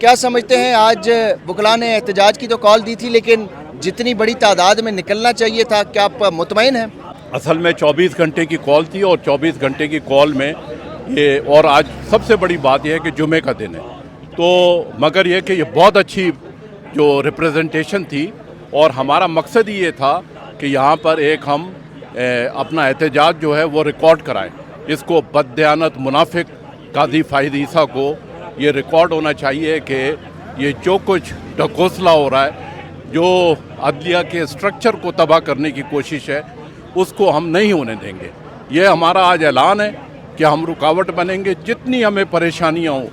کیا سمجھتے ہیں آج وکلا نے احتجاج کی تو کال دی تھی لیکن جتنی بڑی تعداد میں نکلنا چاہیے تھا کیا آپ مطمئن ہیں؟ اصل میں 24 گھنٹے کی کال تھی اور 24 گھنٹے کی کال میں یہ اور آج سب سے بڑی بات یہ ہے کہ جمعے کا دن ہے تو مگر یہ کہ یہ بہت اچھی جو ریپریزنٹیشن تھی اور ہمارا مقصد ہی یہ تھا کہ یہاں پر ایک ہم اپنا احتجاج جو ہے وہ ریکارڈ کرائیں. اس کو بددیانت منافق قاضی فائز عیسیٰ کو یہ ریکارڈ ہونا چاہیے کہ یہ جو کچھ ڈھکوسلا ہو رہا ہے جو عدلیہ کے اسٹرکچر کو تباہ کرنے کی کوشش ہے اس کو ہم نہیں ہونے دیں گے. یہ ہمارا آج اعلان ہے کہ ہم رکاوٹ بنیں گے. جتنی ہمیں پریشانیاں ہوں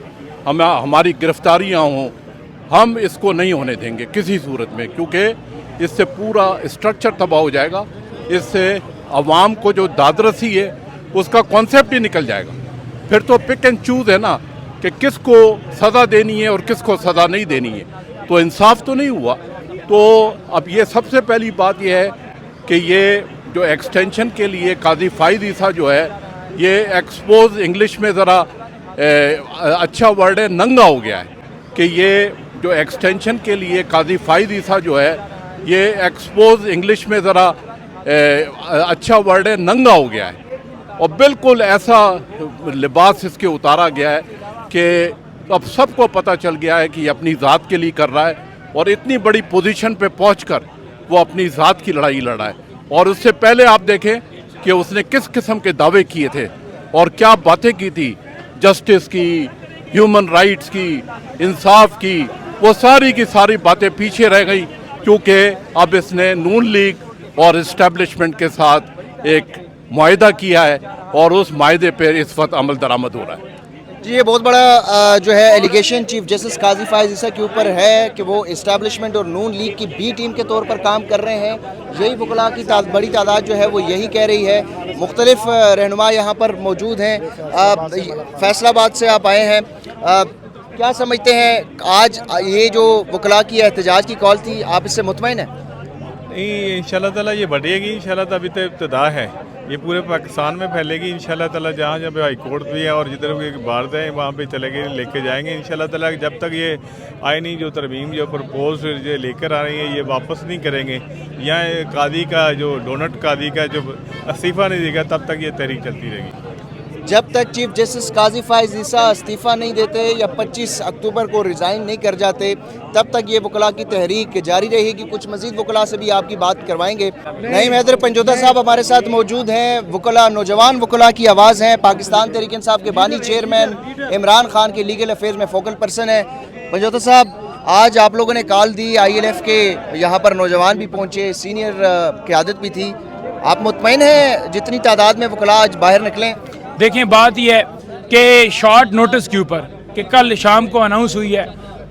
ہماری گرفتاریاں ہوں ہم اس کو نہیں ہونے دیں گے کسی صورت میں کیونکہ اس سے پورا اسٹرکچر تباہ ہو جائے گا. اس سے عوام کو جو دادرسی ہے اس کا کانسیپٹ ہی نکل جائے گا. پھر تو پک اینڈ چوز ہے نا کہ کس کو سزا دینی ہے اور کس کو سزا نہیں دینی ہے تو انصاف تو نہیں ہوا. تو اب یہ سب سے پہلی بات یہ ہے کہ یہ جو ایکسٹینشن کے لیے قاضی فائز عیسیٰ جو ہے یہ ایکسپوز انگلش میں ذرا اچھا ورڈ ہے ننگا ہو گیا ہے کہ یہ جو ایکسٹینشن کے لیے قاضی فائز عیسیٰ جو ہے یہ ایکسپوز انگلش میں ذرا اچھا ورڈ ہے ننگا ہو گیا ہے اور بالکل ایسا لباس اس کے اتارا گیا ہے کہ اب سب کو پتہ چل گیا ہے کہ یہ اپنی ذات کے لیے کر رہا ہے اور اتنی بڑی پوزیشن پہ پہنچ کر وہ اپنی ذات کی لڑائی لڑ رہا ہے. اور اس سے پہلے آپ دیکھیں کہ اس نے کس قسم کے دعوے کیے تھے اور کیا باتیں کی تھی جسٹس کی ہیومن رائٹس کی انصاف کی وہ ساری کی ساری باتیں پیچھے رہ گئی کیونکہ اب اس نے نون لیگ اور اسٹیبلشمنٹ کے ساتھ ایک معاہدہ کیا ہے اور اس معاہدے پہ اس وقت عمل درآمد ہو رہا ہے. جی یہ بہت بڑا جو ہے ایلیگیشن چیف جسٹس قاضی فائز عیسیٰ کے اوپر ہے کہ وہ اسٹیبلشمنٹ اور نون لیگ کی بی ٹیم کے طور پر کام کر رہے ہیں. یہی وکلاء کی بڑی تعداد جو ہے وہ یہی کہہ رہی ہے. مختلف رہنما یہاں پر موجود ہیں. فیصل آباد سے آپ آئے ہیں, کیا سمجھتے ہیں آج یہ جو وکلاء کی احتجاج کی کال تھی آپ اس سے مطمئن ہیں؟ نہیں انشاءاللہ تعالیٰ یہ بڑھے گی انشاءاللہ تعالیٰ. ابھی تو ابتدا ہے, یہ پورے پاکستان میں پھیلے گی انشاءاللہ تعالیٰ. جہاں جہاں پہ ہائی کورٹ بھی ہے اور جدھر بھی بھارت ہے وہاں پہ چلے گئے لے کے جائیں گے انشاءاللہ تعالیٰ. جب تک یہ آئینی جو ترمیم جو پرپوز جو لے کر آ رہی ہیں یہ واپس نہیں کریں گے, یہاں قاضی کا جو ڈونٹ قاضی کا جو استعفیٰ نہیں دے گا تب تک یہ تحریک چلتی رہے گی. جب تک چیف جسٹس قاضی فائز عیسیٰ استعفیٰ نہیں دیتے یا 25 اکتوبر کو ریزائن نہیں کر جاتے تب تک یہ وکلاء کی تحریک جاری رہے گی. کچھ مزید وکلاء سے بھی آپ کی بات کروائیں گے. نعیم حیدر پنجوتا صاحب ہمارے ساتھ موجود ہیں, وکلاء نوجوان وکلاء کی آواز ہیں, پاکستان تحریک انصاف کے بانی چیئرمین عمران خان کے لیگل افیئرز میں فوکل پرسن ہیں. پنجوتا صاحب آج آپ لوگوں نے کال دی, ILF کے یہاں پر نوجوان بھی پہنچے, سینئر قیادت بھی تھی, آپ مطمئن ہیں جتنی تعداد میں وکلاء آج باہر نکلیں؟ دیکھیں بات یہ ہے کہ شارٹ نوٹس کے اوپر کہ کل شام کو اناؤنس ہوئی ہے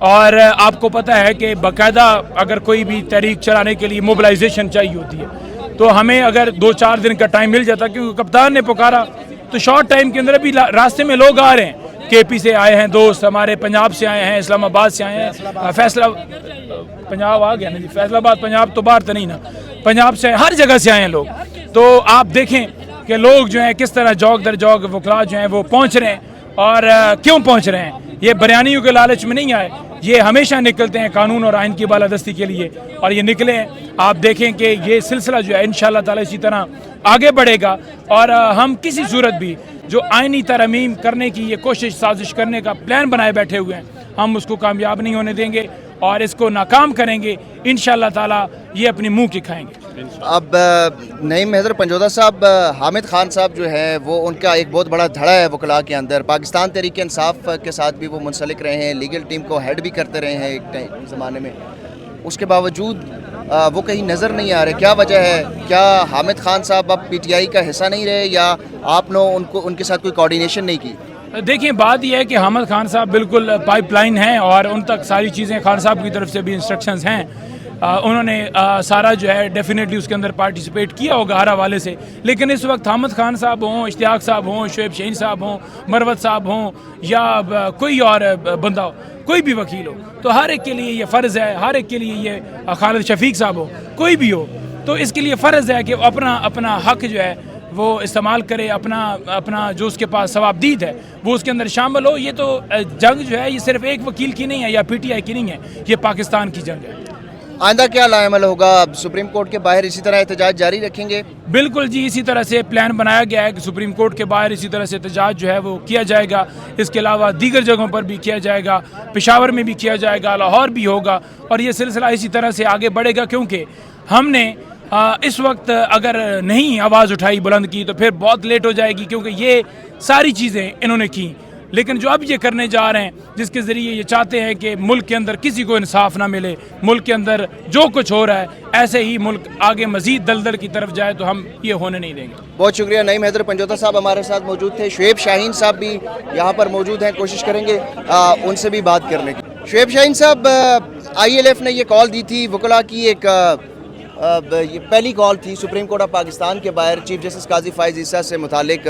اور آپ کو پتہ ہے کہ باقاعدہ اگر کوئی بھی تحریک چلانے کے لیے موبلائزیشن چاہیے ہوتی ہے تو ہمیں اگر 2-4 دن کا ٹائم مل جاتا کیونکہ کپتان نے پکارا تو شارٹ ٹائم کے اندر ابھی راستے میں لوگ آ رہے ہیں. KP سے آئے ہیں دوست ہمارے, پنجاب سے آئے ہیں, اسلام آباد سے آئے ہیں, فیصلہ پنجاب آ گیا نا جی, فیصل آباد پنجاب تو باہر تو نہیں نا, پنجاب سے ہر جگہ سے آئے ہیں لوگ. تو آپ دیکھیں کہ لوگ جو ہیں کس طرح جوگ در جوگ وکلاء جو ہیں وہ پہنچ رہے ہیں اور کیوں پہنچ رہے ہیں. یہ بریانیوں کے لالچ میں نہیں آئے, یہ ہمیشہ نکلتے ہیں قانون اور آئین کی بالادستی کے لیے اور یہ نکلے ہیں. آپ دیکھیں کہ یہ سلسلہ جو ہے انشاءاللہ تعالی اسی طرح آگے بڑھے گا اور ہم کسی صورت بھی جو آئینی ترمیم کرنے کی یہ کوشش سازش کرنے کا پلان بنائے بیٹھے ہوئے ہیں ہم اس کو کامیاب نہیں ہونے دیں گے اور اس کو ناکام کریں گے انشاءاللہ تعالی. یہ اپنے منہ کی کھائیں گے. اب نعیم حیدر پنجوتا صاحب, حامد خان صاحب جو ہے وہ ان کا ایک بہت بڑا دھڑا ہے وکلاء کے اندر, پاکستان تحریک انصاف کے ساتھ بھی وہ منسلک رہے ہیں, لیگل ٹیم کو ہیڈ بھی کرتے رہے ہیں ایک زمانے میں, اس کے باوجود وہ کہیں نظر نہیں آ رہے. کیا وجہ ہے؟ کیا حامد خان صاحب اب PTI کا حصہ نہیں رہے یا آپ نے ان کے ساتھ کوئی کوارڈینیشن نہیں کی؟ دیکھیں بات یہ ہے کہ حامد خان صاحب بالکل پائپ لائن ہیں اور ان تک ساری چیزیں خان صاحب کی طرف سے بھی انسٹرکشنز ہیں. انہوں نے سارا جو ہے ڈیفینیٹلی اس کے اندر پارٹیسپیٹ کیا ہوگا ہر حوالے سے. لیکن اس وقت حامد خان صاحب ہوں, اشتیاق صاحب ہوں, شعیب شہین صاحب ہوں, مروت صاحب ہوں یا کوئی اور بندہ ہو, کوئی بھی وکیل ہو, تو ہر ایک کے لیے یہ فرض ہے, ہر ایک کے لیے یہ خالد شفیق صاحب ہو, کوئی بھی ہو, تو اس کے لیے فرض ہے کہ اپنا حق جو ہے وہ استعمال کرے, اپنا جو اس کے پاس ثوابدید ہے وہ اس کے اندر شامل ہو. یہ تو جنگ جو ہے یہ صرف ایک وکیل کی نہیں ہے یا پی ٹی آئی کی نہیں ہے, یہ پاکستان کی جنگ ہے. آئندہ کیا لائے عمل ہوگا؟ سپریم کورٹ کے باہر اسی طرح احتجاج جاری رکھیں گے؟ بالکل جی, اسی طرح سے پلان بنایا گیا ہے کہ سپریم کورٹ کے باہر اسی طرح سے احتجاج جو ہے وہ کیا جائے گا. اس کے علاوہ دیگر جگہوں پر بھی کیا جائے گا, پشاور میں بھی کیا جائے گا, لاہور بھی ہوگا, اور یہ سلسلہ اسی طرح سے آگے بڑھے گا. کیونکہ ہم نے اس وقت اگر نہیں آواز اٹھائی, بلند کی, تو پھر بہت لیٹ ہو جائے گی. کیونکہ یہ ساری چیزیں انہوں نے کی, لیکن جو اب یہ کرنے جا رہے ہیں جس کے ذریعے یہ چاہتے ہیں کہ ملک کے اندر کسی کو انصاف نہ ملے, ملک کے اندر جو کچھ ہو رہا ہے ایسے ہی ملک آگے مزید دلدل کی طرف جائے, تو ہم یہ ہونے نہیں دیں گے. بہت شکریہ. نعیم حیدر پنجوتا صاحب ہمارے ساتھ موجود تھے. شعیب شاہین صاحب بھی یہاں پر موجود ہیں, کوشش کریں گے ان سے بھی بات کرنے کی. شعیب شاہین صاحب, آئی ایل ایف نے یہ کال دی تھی, وکلاء کی ایک یہ پہلی کال تھی سپریم کورٹ آف پاکستان کے باہر چیف جسٹس قاضی فائز عیسیٰ سے متعلق.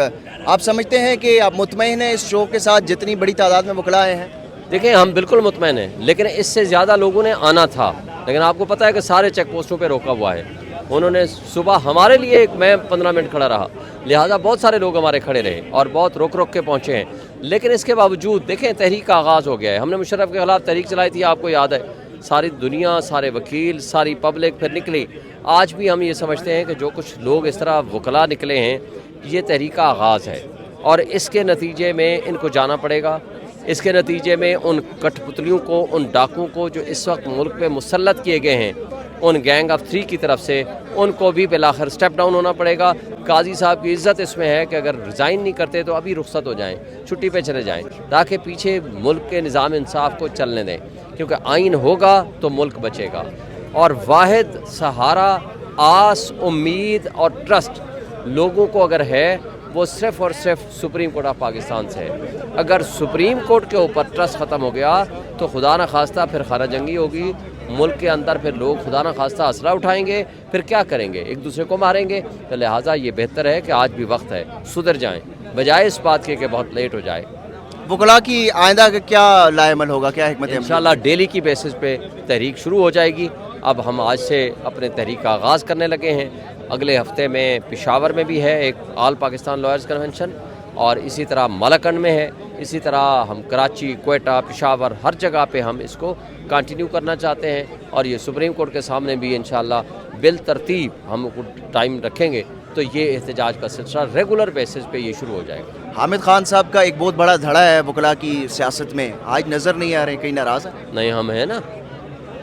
آپ سمجھتے ہیں کہ آپ مطمئن ہیں اس شو کے ساتھ جتنی بڑی تعداد میں وکلاء آئے ہیں؟ دیکھیں ہم بالکل مطمئن ہیں, لیکن اس سے زیادہ لوگوں نے آنا تھا. لیکن آپ کو پتہ ہے کہ سارے چیک پوسٹوں پہ روکا ہوا ہے. انہوں نے صبح ہمارے لیے میں 15 منٹ کھڑا رہا, لہٰذا بہت سارے لوگ ہمارے کھڑے رہے اور بہت روک کے پہنچے ہیں. لیکن اس کے باوجود دیکھیں تحریک کا آغاز ہو گیا ہے. ہم نے مشرف کے خلاف تحریک چلائی تھی, آپ کو یاد ہے, ساری دنیا, سارے وکیل, ساری پبلک پھر نکلی. آج بھی ہم یہ سمجھتے ہیں کہ جو کچھ لوگ اس طرح وکلاء نکلے ہیں یہ تحریک کا آغاز ہے, اور اس کے نتیجے میں ان کو جانا پڑے گا. اس کے نتیجے میں ان کٹ پتلیوں کو, ان ڈاکوں کو جو اس وقت ملک پہ مسلط کیے گئے ہیں, ان گینگ آف 3 کی طرف سے, ان کو بھی بالآخر سٹیپ ڈاؤن ہونا پڑے گا. قاضی صاحب کی عزت اس میں ہے کہ اگر ریزائن نہیں کرتے تو ابھی رخصت ہو جائیں, چھٹی پہ چلے جائیں, تاکہ پیچھے ملک کے نظام انصاف کو چلنے دیں. کیونکہ آئین ہوگا تو ملک بچے گا, اور واحد سہارا, آس, امید اور ٹرسٹ لوگوں کو اگر ہے وہ صرف اور صرف سپریم کورٹ آف پاکستان سے ہے. اگر سپریم کورٹ کے اوپر ٹرسٹ ختم ہو گیا تو خدا نہ خواستہ پھر خانہ جنگی ہوگی ملک کے اندر, پھر لوگ خدا نہ خواستہ اسلحہ اٹھائیں گے, پھر کیا کریں گے, ایک دوسرے کو ماریں گے. تو لہٰذا یہ بہتر ہے کہ آج بھی وقت ہے, سدھر جائیں, بجائے اس بات کے کہ بہت لیٹ ہو جائے. وکلاء کی آئندہ کیا لائے عمل ہوگا, کیا حکمت عملی؟ انشاءاللہ ڈیلی کی بیسس پہ تحریک شروع ہو جائے گی. اب ہم آج سے اپنے تحریک کا آغاز کرنے لگے ہیں. اگلے ہفتے میں پشاور میں بھی ہے ایک آل پاکستان لائرز کنونشن, اور اسی طرح مالاکنڈ میں ہے. اسی طرح ہم کراچی, کوئٹہ, پشاور, ہر جگہ پہ ہم اس کو کنٹینیو کرنا چاہتے ہیں. اور یہ سپریم کورٹ کے سامنے بھی انشاءاللہ بالترتیب ہم ٹائم رکھیں گے تو یہ احتجاج کا سلسلہ ریگولر بیسس پہ یہ شروع ہو جائے گا. حامد خان صاحب کا ایک بہت بڑا دھڑا ہے وکلاء کی سیاست میں, آج نظر نہیں آ رہے, کہیں ناراض ہے؟ نہیں, ہم ہیں نا,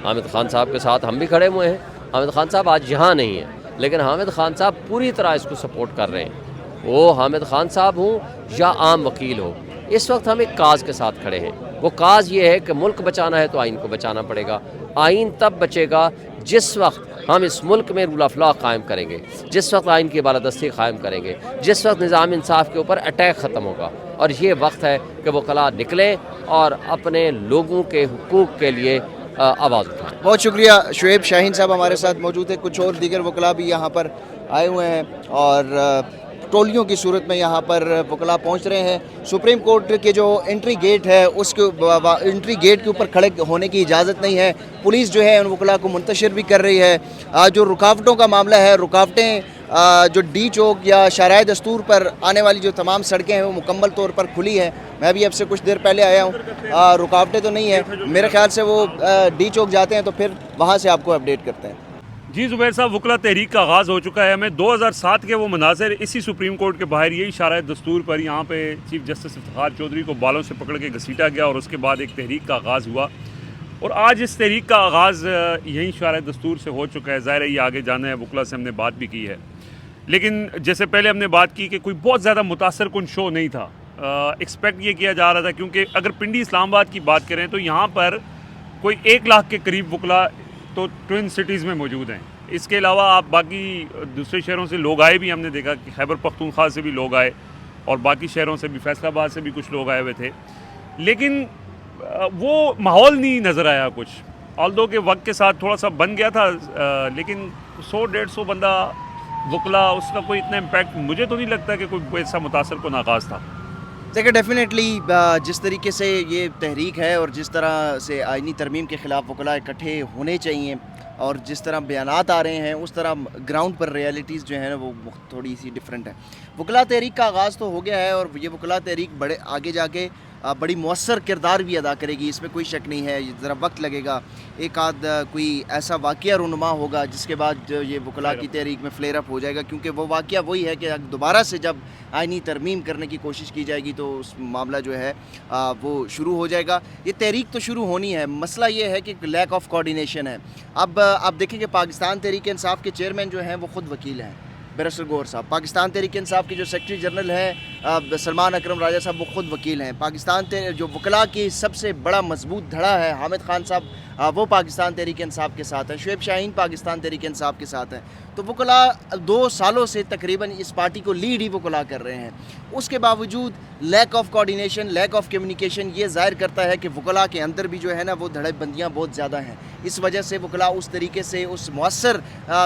حامد خان صاحب کے ساتھ ہم بھی کھڑے ہوئے ہیں. حامد خان صاحب آج یہاں نہیں ہیں, لیکن حامد خان صاحب پوری طرح اس کو سپورٹ کر رہے ہیں. وہ حامد خان صاحب ہوں یا عام وکیل ہو, اس وقت ہم ایک کاز کے ساتھ کھڑے ہیں. وہ کاز یہ ہے کہ ملک بچانا ہے تو آئین کو بچانا پڑے گا. آئین تب بچے گا جس وقت ہم اس ملک میں رول آف لا قائم کریں گے, جس وقت آئین کی بالادستی قائم کریں گے, جس وقت نظام انصاف کے اوپر اٹیک ختم ہوگا. اور یہ وقت ہے کہ وکلاء نکلیں اور اپنے لوگوں کے حقوق کے لیے آواز اٹھائیں. بہت شکریہ. شعیب شاہین صاحب ہمارے ساتھ موجود ہیں. کچھ اور دیگر وکلاء بھی یہاں پر آئے ہوئے ہیں, اور ٹولیوں کی صورت میں یہاں پر وکلاء پہنچ رہے ہیں. سپریم کورٹ کے جو انٹری گیٹ ہے اس کے انٹری گیٹ کے اوپر کھڑے ہونے کی اجازت نہیں ہے. پولیس جو ہے ان وکلاء کو منتشر بھی کر رہی ہے. جو رکاوٹوں کا معاملہ ہے, رکاوٹیں جو ڈی چوک یا شاہراہ دستور پر آنے والی جو تمام سڑکیں ہیں وہ مکمل طور پر کھلی ہیں. میں بھی اب سے کچھ دیر پہلے آیا ہوں, رکاوٹیں تو نہیں ہیں. میرے خیال سے وہ ڈی چوک جاتے ہیں تو پھر وہاں سے آپ کو اپڈیٹ کرتے ہیں. جی زبیر صاحب, وکلاء تحریک کا آغاز ہو چکا ہے. ہمیں 2007 کے وہ مناظر اسی سپریم کورٹ کے باہر یہی شاہراہ دستور پر یہاں پہ چیف جسٹس افتخار چودھری کو بالوں سے پکڑ کے گھسیٹا گیا, اور اس کے بعد ایک تحریک کا آغاز ہوا. اور آج اس تحریک کا آغاز یہیں شاہراہ دستور سے ہو چکا ہے. ظاہر ہے یہ آگے جانا ہے. وکلاء سے ہم نے بات بھی کی ہے, لیکن جیسے پہلے ہم نے بات کی کہ کوئی بہت زیادہ متاثر کن شو نہیں تھا. ایکسپیکٹ یہ کیا جا رہا تھا, کیونکہ اگر پنڈی اسلام آباد کی بات کریں تو یہاں پر کوئی 1 لاکھ کے قریب وکلاء تو ٹوئن سٹیز میں موجود ہیں. اس کے علاوہ آپ باقی دوسرے شہروں سے لوگ آئے بھی, ہم نے دیکھا کہ خیبر پختونخوا سے بھی لوگ آئے, اور باقی شہروں سے بھی, فیصل آباد سے بھی کچھ لوگ آئے ہوئے تھے. لیکن وہ ماحول نہیں نظر آیا کچھ, آلدو کہ وقت کے ساتھ تھوڑا سا بن گیا تھا, لیکن 100-150 بندہ وکلاء, اس کا کوئی اتنا امپیکٹ مجھے تو نہیں لگتا کہ کوئی ایسا متاثر کن آغاز تھا. دیکھیں ڈیفینیٹلی جس طریقے سے یہ تحریک ہے اور جس طرح سے آئینی ترمیم کے خلاف وکلاء اکٹھے ہونے چاہیے, اور جس طرح بیانات آ رہے ہیں اس طرح گراؤنڈ پر ریالٹیز جو ہیں وہ تھوڑی سی ڈفرینٹ ہے. وکلا تحریک کا آغاز تو ہو گیا ہے اور یہ وکلا تحریک بڑے آگے جا کے بڑی مؤثر کردار بھی ادا کرے گی, اس میں کوئی شک نہیں ہے. ذرا وقت لگے گا, ایک آدھ کوئی ایسا واقعہ رونما ہوگا جس کے بعد یہ وکلا کی تحریک میں فلیئر اپ ہو جائے گا, کیونکہ وہ واقعہ وہی ہے کہ دوبارہ سے جب آئینی ترمیم کرنے کی کوشش کی جائے گی تو اس معاملہ جو ہے وہ شروع ہو جائے گا. یہ تحریک تو شروع ہونی ہے, مسئلہ یہ ہے کہ لیک آف کوآرڈینیشن ہے. اب آپ دیکھیں کہ پاکستان تحریک انصاف کے چیئرمین جو ہیں وہ خود وکیل ہیں, بیرسٹر گوہر صاحب. پاکستان تحریک انصاف کے جو سیکرٹری جنرل ہیں سلمان اکرم راجہ صاحب, وہ خود وکیل ہیں. پاکستان جو وکلا کی سب سے بڑا مضبوط دھڑا ہے حامد خان صاحب, وہ پاکستان تحریک انصاف کے ساتھ ہیں. شعیب شاہین پاکستان تحریک انصاف کے ساتھ ہیں. تو وکلا 2 سالوں سے تقریباً اس پارٹی کو لیڈ ہی وکلا کر رہے ہیں. اس کے باوجود lack of coordination, lack of communication یہ ظاہر کرتا ہے کہ وکلا کے اندر بھی جو ہے نا وہ دھڑے بندیاں بہت زیادہ ہیں. اس وجہ سے وکلا اس طریقے سے اس مؤثر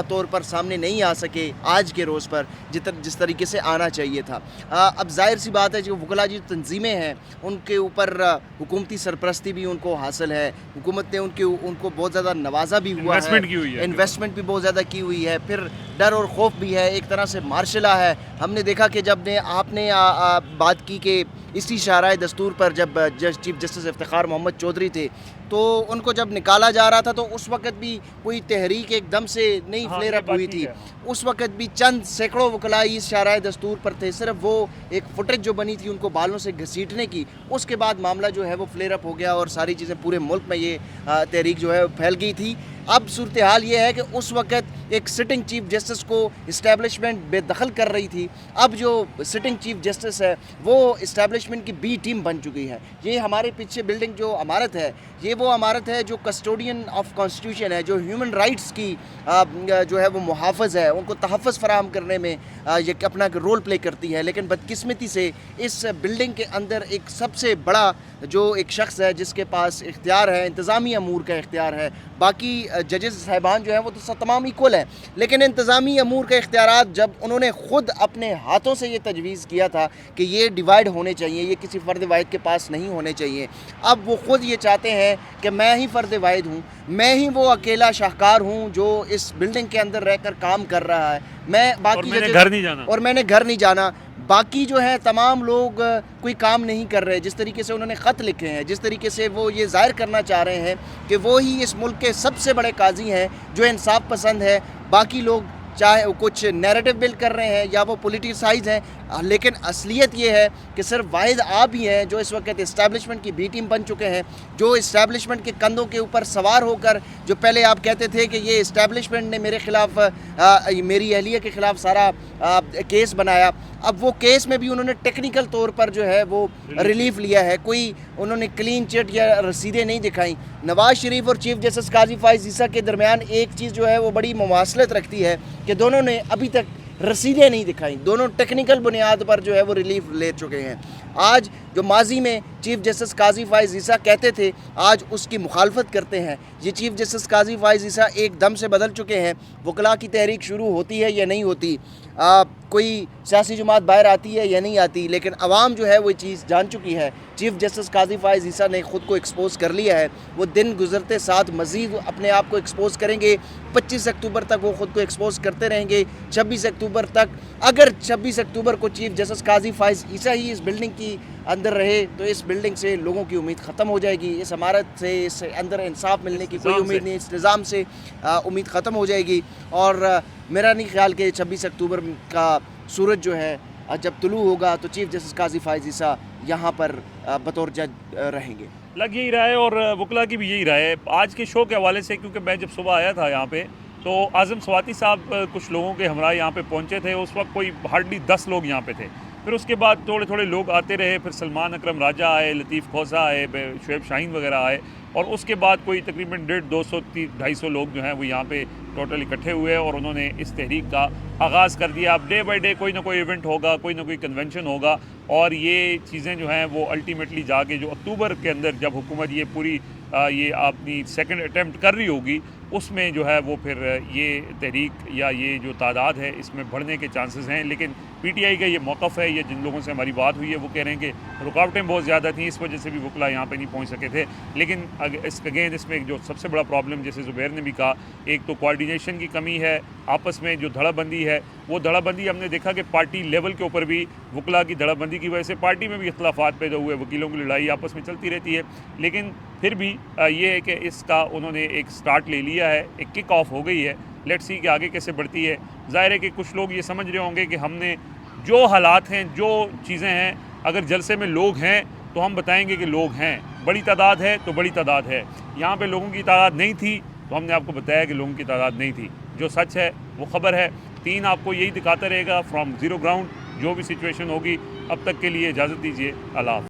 طور پر سامنے نہیں آ سکے آج کے روز پر جس طریقے سے آنا چاہیے تھا. اب ظاہر سی بات ہے جو وکلا جو تنظیمیں ہیں ان کے اوپر حکومتی سرپرستی بھی ان کو حاصل ہے. حکومت نے ان کو بہت زیادہ نوازا بھی ہوا ہے, انویسٹمنٹ بھی بہت زیادہ کی ہوئی ہے. پھر ڈر اور خوف بھی ہے, ایک طرح سے مارشلا ہے. ہم نے دیکھا کہ جب آپ نے بات کی کہ اسی شاہراہ دستور پر جب چیف جسٹس افتخار محمد چودھری تھے تو ان کو جب نکالا جا رہا تھا تو اس وقت بھی کوئی تحریک ایک دم سے نہیں فلیئر اپ ہوئی تھی. اس وقت بھی چند سینکڑوں وکلاء اس شاہراہ دستور پر تھے, صرف وہ ایک فوٹیج جو بنی تھی ان کو بالوں سے گھسیٹنے کی. اس کے بعد معاملہ جو ہے وہ فلیئر اپ ہو گیا اور ساری چیزیں پورے ملک میں یہ تحریک جو ہے پھیل گئی تھی. اب صورتحال یہ ہے کہ اس وقت ایک سٹنگ چیف جسٹس کو اسٹیبلشمنٹ بے دخل کر رہی تھی. اب جو سٹنگ چیف جسٹس ہے وہ اسٹیبلشمنٹ کی بی ٹیم بن چکی ہے. یہ ہمارے پیچھے بلڈنگ جو عمارت ہے یہ وہ عمارت ہے جو کسٹوڈین آف کانسٹیٹیوشن ہے, جو ہیومن رائٹس کی جو ہے وہ محافظ ہے, ان کو تحفظ فراہم کرنے میں یہ اپنا رول پلے کرتی ہے. لیکن بدقسمتی سے اس بلڈنگ کے اندر ایک سب سے بڑا جو ایک شخص ہے جس کے پاس اختیار ہے, انتظامی امور کا اختیار ہے. باقی ججز صاحبان جو ہیں وہ تو تمام ایکول ہیں, لیکن انتظامی امور کے اختیارات جب انہوں نے خود اپنے ہاتھوں سے یہ تجویز کیا تھا کہ یہ ڈیوائیڈ ہونے چاہیے, یہ کسی فرد واحد کے پاس نہیں ہونے چاہیے. اب وہ خود یہ چاہتے ہیں کہ میں ہی فرد واحد ہوں, میں ہی وہ اکیلا شاہکار ہوں جو اس بلڈنگ کے اندر رہ کر کام کر رہا ہے, میں باقی میں نے گھر نہیں جانا. باقی جو ہے تمام لوگ کوئی کام نہیں کر رہے. جس طریقے سے انہوں نے خط لکھے ہیں, جس طریقے سے وہ یہ ظاہر کرنا چاہ رہے ہیں کہ وہ ہی اس ملک کے سب سے بڑے قاضی ہیں جو انصاف پسند ہے. باقی لوگ چاہے کچھ نیریٹو بلڈ کر رہے ہیں یا وہ پولیٹیسائز ہیں, لیکن اصلیت یہ ہے کہ صرف واحد آپ ہی ہیں جو اس وقت اسٹیبلشمنٹ کی بی ٹیم بن چکے ہیں, جو اسٹیبلشمنٹ کے کندھوں کے اوپر سوار ہو کر, جو پہلے آپ کہتے تھے کہ یہ اسٹیبلشمنٹ نے میرے خلاف میری اہلیہ کے خلاف سارا کیس بنایا, اب وہ کیس میں بھی انہوں نے ٹیکنیکل طور پر جو ہے وہ ریلیف لیا ہے. کوئی انہوں نے کلین چٹ یا رسیدیں نہیں دکھائیں. نواز شریف اور چیف جسٹس قاضی فائز عیسیٰ کے درمیان ایک چیز جو ہے وہ بڑی مماثلت رکھتی ہے کہ دونوں نے ابھی تک رسیدیں نہیں دکھائیں, دونوں ٹیکنیکل بنیاد پر جو ہے وہ ریلیف لے چکے ہیں. آج جو ماضی میں چیف جسٹس قاضی فائز عیسیٰ کہتے تھے آج اس کی مخالفت کرتے ہیں. یہ چیف جسٹس قاضی فائز عیسیٰ ایک دم سے بدل چکے ہیں. وکلا کی تحریک شروع ہوتی ہے یا نہیں ہوتی, کوئی سیاسی جماعت باہر آتی ہے یا نہیں آتی, لیکن عوام جو ہے وہ چیز جان چکی ہے. چیف جسٹس قاضی فائز عیسیٰ نے خود کو ایکسپوز کر لیا ہے. وہ دن گزرتے ساتھ مزید اپنے آپ کو ایکسپوز کریں گے. 25 اکتوبر تک وہ خود کو ایکسپوز کرتے رہیں گے. 26 اکتوبر تک, اگر 26 اکتوبر کو چیف جسٹس قاضی فائز عیسیٰ ہی اس بلڈنگ کی اندر رہے تو اس بلڈنگ سے لوگوں کی امید ختم ہو جائے گی. اس عمارت سے اس اندر انصاف ملنے کی کوئی امید نہیں, اس نظام سے امید ختم ہو جائے گی. اور میرا نہیں خیال کہ 26 اکتوبر کا سورج جو ہے جب طلوع ہوگا تو چیف جسٹس قاضی فائز عیسیٰ یہاں پر بطور جج رہیں گے. لگ یہی رہا ہے اور وکلا کی بھی یہی رہا ہے. آج کے شو کے حوالے سے کیونکہ میں جب صبح آیا تھا یہاں پہ تو اعظم سواتی صاحب کچھ لوگوں کے ہمراہ یہاں پہ پہنچے تھے. اس وقت کوئی ہارڈلی 10 لوگ یہاں پہ تھے. پھر اس کے بعد تھوڑے تھوڑے لوگ آتے رہے. پھر سلمان اکرم راجہ آئے, لطیف کھوسہ آئے, شعیب شاہین وغیرہ آئے, اور اس کے بعد کوئی تقریباً 150-200 لوگ جو ہیں وہ یہاں پہ ٹوٹل اکٹھے ہوئے اور انہوں نے اس تحریک کا آغاز کر دیا. اب ڈے بائی ڈے کوئی نہ کوئی ایونٹ ہوگا, کوئی نہ کوئی کنونشن ہوگا, اور یہ چیزیں جو ہیں وہ الٹیمیٹلی جا کے جو اکتوبر کے اندر جب حکومت یہ پوری یہ اپنی سیکنڈ اٹیمپٹ کر رہی ہوگی اس میں جو ہے وہ پھر یہ تحریک یا یہ جو تعداد ہے اس میں بڑھنے کے چانسز ہیں. لیکن پی ٹی آئی کا یہ موقف ہے, یہ جن لوگوں سے ہماری بات ہوئی ہے وہ کہہ رہے ہیں کہ رکاوٹیں بہت زیادہ تھیں, اس وجہ سے بھی وکلا یہاں پہ نہیں پہنچ سکے تھے. لیکن اس میں جو سب سے بڑا پرابلم, جیسے زبیر نے بھی کہا, ایک تو کوارڈینیشن کی کمی ہے, آپس میں جو دھڑا بندی ہے وہ دھڑا بندی ہم نے دیکھا کہ پارٹی لیول کے اوپر بھی وکلا کی دھڑا بندی کی وجہ سے پارٹی میں بھی اختلافات پیدا ہوئے, وکیلوں کی لڑائی آپس میں چلتی رہتی ہے. لیکن پھر بھی یہ ہے کہ اس کا انہوں نے ایک سٹارٹ لے لیا ہے, ایک کک آف ہو گئی ہے. لیٹس سی کہ آگے کیسے بڑھتی ہے. ظاہر ہے کہ کچھ لوگ یہ سمجھ رہے ہوں گے کہ ہم نے جو حالات ہیں, جو چیزیں ہیں, اگر جلسے میں لوگ ہیں تو ہم بتائیں گے کہ لوگ ہیں, بڑی تعداد ہے تو بڑی تعداد ہے. یہاں پہ لوگوں کی تعداد نہیں تھی تو ہم نے آپ کو بتایا کہ لوگوں کی تعداد نہیں تھی. جو سچ ہے وہ خبر ہے. 3 آپ کو یہی دکھاتا رہے گا فرام زیرو گراؤنڈ, جو بھی سچویشن ہوگی. اب تک کے لیے اجازت دیجیے, اللہ حافظ.